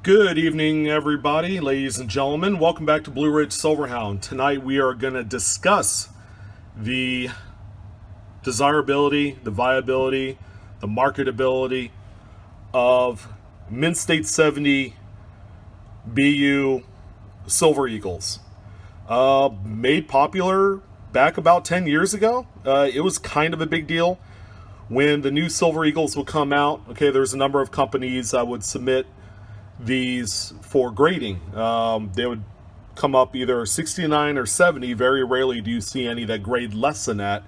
Good evening, everybody, ladies and gentlemen. Welcome back to Blue Ridge Silverhound. Tonight we are going to discuss the desirability, the viability, the marketability of Mint State 70 BU Silver Eagles. Made popular back about 10 years ago. It was kind of a big deal when the new Silver Eagles would come out. Okay, there's a number of companies that would submit these for grading. They would come up either 69 or 70. Very rarely do you see any that grade less than that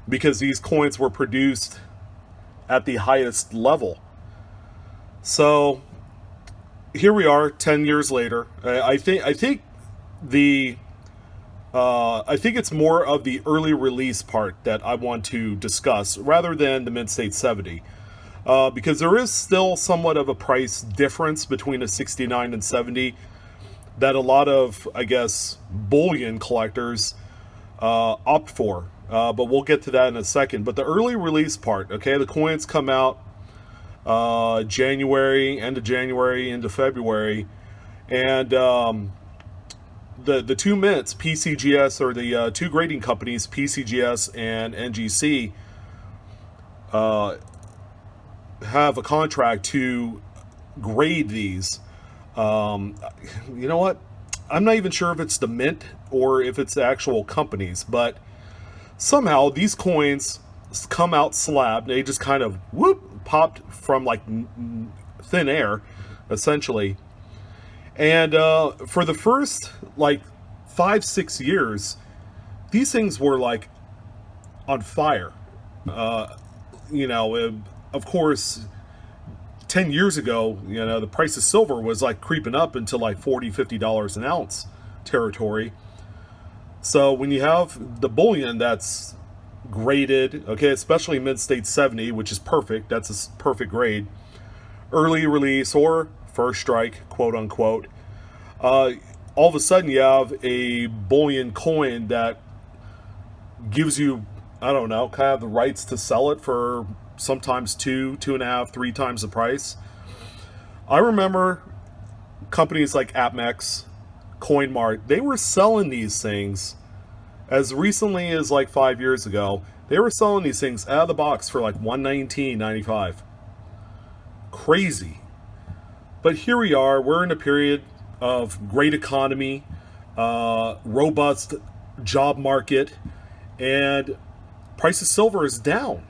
because these coins were produced at the highest level. So here we are 10 years later. I think it's more of the early release part that I want to discuss rather than the Mint State 70. Because there is still somewhat of a price difference between a 69 and 70 that a lot of, I guess, bullion collectors opt for. But we'll get to that in a second. But the early release part, okay, the coins come out January, end of January, into February. And the two mints, PCGS, or the two grading companies, PCGS and NGC, have a contract to grade these. You know what? I'm not even sure if it's the mint or if it's the actual companies, but somehow these coins come out slabbed. They just kind of popped from like thin air, essentially. And for the first like 5-6 years, these things were like on fire. Of course, 10 years ago, the price of silver was like creeping up into like $40-50 an ounce territory. So when you have the bullion that's graded, okay, especially Mint State 70, which is perfect, that's a perfect grade, early release or first strike, quote unquote, all of a sudden you have a bullion coin that gives you, I don't know, kind of the rights to sell it for sometimes 2.5, 3 times the price. I remember companies like APMEX, CoinMart, they were selling these things as recently as like 5 years ago. They were selling these things out of the box for like $119.95. Crazy. But here we are, we're in a period of great economy, robust job market, and price of silver is down.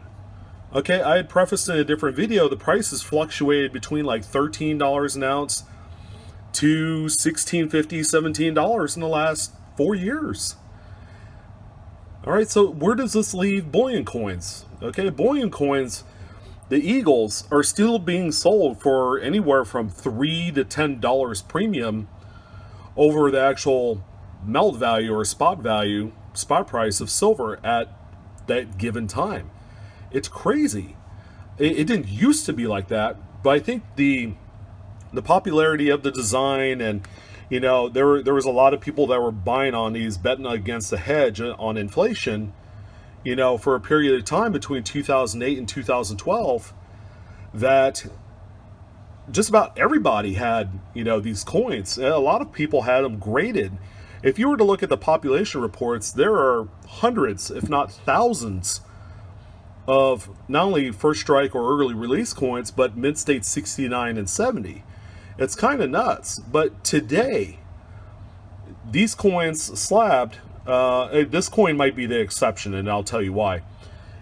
Okay, I had prefaced in a different video, the price has fluctuated between like $13 an ounce to $16.50, $17 in the last 4 years. All right, so where does this leave bullion coins? Okay, bullion coins, the Eagles, are still being sold for anywhere from $3 to $10 premium over the actual melt value or spot price of silver at that given time. It's crazy. It didn't used to be like that, but I think the popularity of the design and there was a lot of people that were buying on these, betting against the hedge on inflation, for a period of time between 2008 and 2012, that just about everybody had these coins. A lot of people had them graded. If you were to look at the population reports, there are hundreds, if not thousands, of not only first strike or early release coins, but Mint State 69 and 70. It's kind of nuts. But today, these coins slabbed, this coin might be the exception, and I'll tell you why.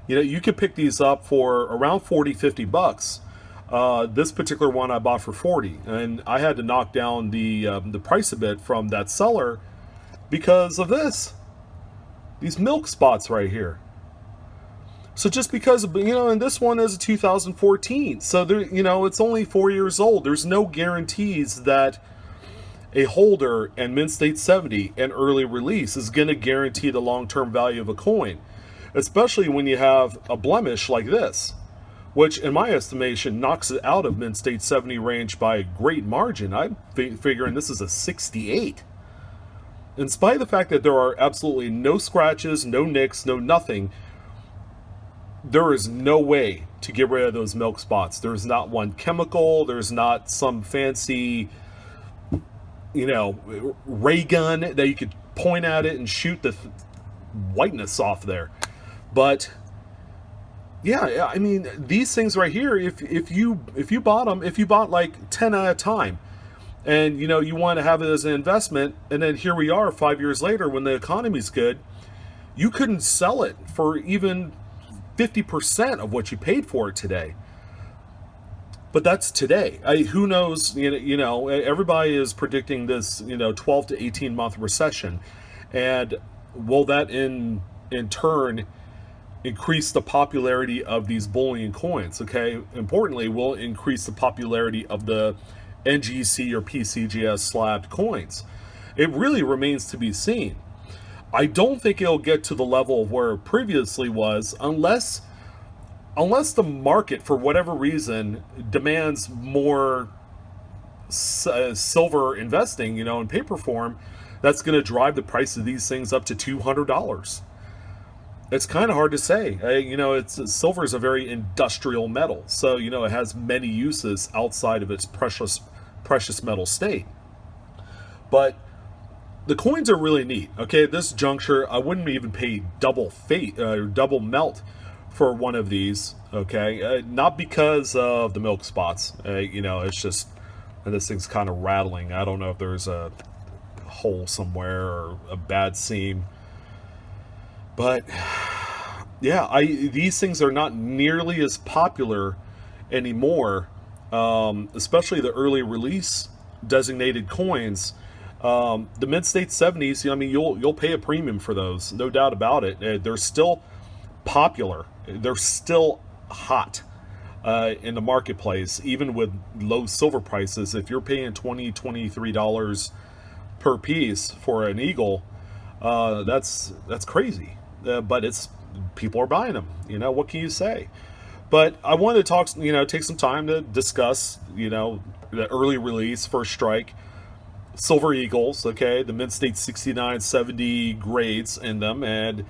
You could pick these up for around $40-50. This particular one I bought for 40, and I had to knock down the price a bit from that seller because of these milk spots right here. So just because, and this one is a 2014, so there, it's only 4 years old. There's no guarantees that a holder and Mint State 70 and early release is going to guarantee the long-term value of a coin, especially when you have a blemish like this, which in my estimation knocks it out of Mint State 70 range by a great margin. I'm figuring this is a 68. In spite of the fact that there are absolutely no scratches, no nicks, no nothing, there is no way to get rid of those milk spots. There's not one chemical. There's not some fancy, ray gun that you could point at it and shoot the whiteness off there. But yeah, I mean, these things right here, if you bought them, if you bought like 10 at a time, and you want to have it as an investment, and then here we are 5 years later when the economy's good, you couldn't sell it for even 50% of what you paid for it today. But that's today. Who knows? Everybody is predicting this 12 to 18 month recession, and will that in turn increase the popularity of these bullion coins? Okay, importantly, will increase the popularity of the NGC or PCGS slabbed coins. It really remains to be seen. I don't think it'll get to the level of where it previously was unless the market, for whatever reason, demands more silver investing, in paper form. That's going to drive the price of these things up to $200. It's kind of hard to say. Silver is a very industrial metal, so it has many uses outside of its precious metal state. But the coins are really neat. Okay, at this juncture, I wouldn't even pay double melt for one of these. Okay, not because of the milk spots. It's just this thing's kind of rattling. I don't know if there's a hole somewhere or a bad seam. But yeah, these things are not nearly as popular anymore, especially the early release designated coins. The mid-state 70s, you'll pay a premium for those, no doubt about it. They're still popular. They're still hot in the marketplace, even with low silver prices. If you're paying $20, $23 per piece for an eagle, that's crazy. But people are buying them. What can you say? But I wanted to take some time to discuss, the early release First Strike Silver Eagles, okay, the mid-state 69, 70 grades in them, and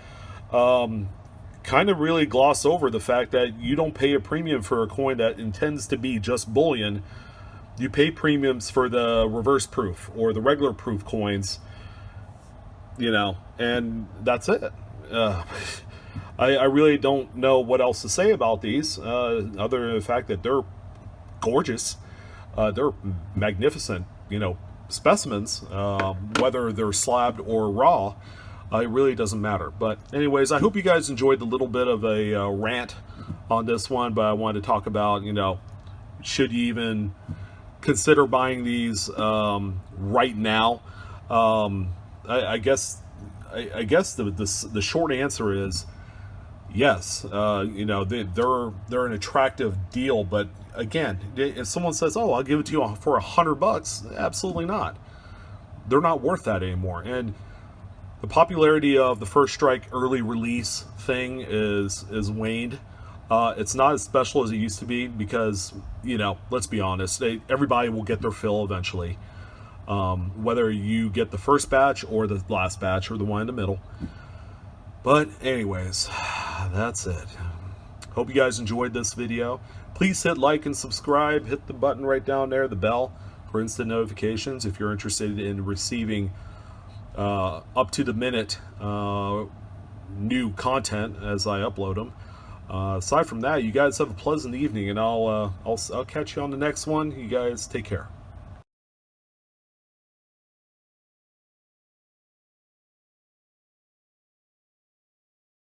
kind of really gloss over the fact that you don't pay a premium for a coin that intends to be just bullion. You pay premiums for the reverse proof or the regular proof coins, and that's it. I really don't know what else to say about these, other than the fact that they're gorgeous. They're magnificent, specimens, whether they're slabbed or raw. It really doesn't matter. But anyways, I hope you guys enjoyed the little bit of a rant on this one, but I wanted to talk about, should you even consider buying these right now? I guess the short answer is yes. They're an attractive deal, but again, if someone says, "Oh, I'll give it to you for $100," absolutely not. They're not worth that anymore. And the popularity of the First Strike early release thing is waned. It's not as special as it used to be because, let's be honest, everybody will get their fill eventually. Whether you get the first batch or the last batch or the one in the middle. But anyways, that's it. Hope you guys enjoyed this video. Please hit like and subscribe. Hit the button right down there, the bell, for instant notifications if you're interested in receiving up to the minute new content as I upload them. Aside from that, you guys have a pleasant evening, and I'll catch you on the next one. You guys take care.